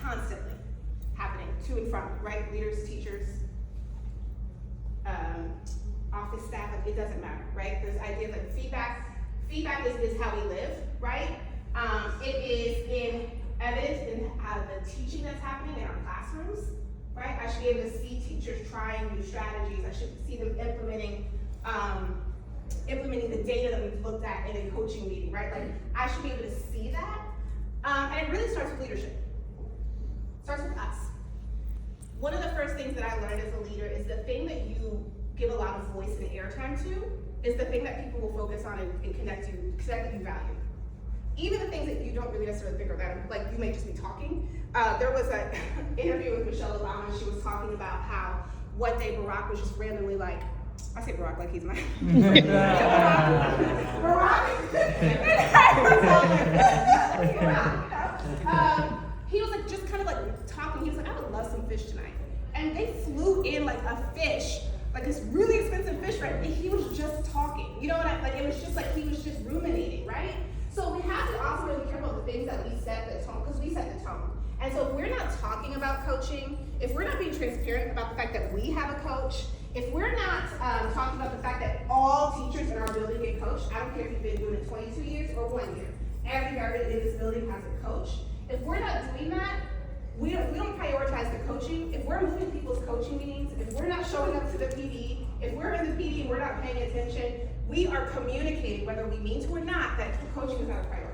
constantly happening to and from, right? Leaders, teachers, office staff, like, it doesn't matter, right? There's ideas like feedback is how we live, right? It is in evidence in the teaching that's happening in our classrooms, right? I should be able to see teachers trying new strategies. I should see them implementing the data that we've looked at in a coaching meeting, right? Like, I should be able to see that. And it really starts with leadership. It starts with us. One of the first things that I learned as a leader is the thing that you give a lot of voice and airtime to is the thing that people will focus on and connect that you value. Even the things that you don't really necessarily think are that, like, you may just be talking. There was an interview with Michelle Obama, and she was talking about how one day Barack was just randomly like, I say Barack like he's my Barack. He was like just kind of like talking. He was like, I would love some fish tonight. And they flew in like a fish, like this really expensive fish, right? And he was just talking. You know what I like? It was just like he was just ruminating, right? So we have to also really care about the things that we set the tone, because we set the tone. And so if we're not talking about coaching, if we're not being transparent about the fact that we have a coach, if we're not talking about the fact that all teachers in our building get coached, I don't care if you've been doing it 22 years or 1 year, everybody in this building has a coach. If we're not doing that, we don't prioritize the coaching. If we're moving people's coaching meetings, if we're not showing up to the PD, if we're in the PD and we're not paying attention, we are communicating, whether we mean to or not, that coaching is not a priority.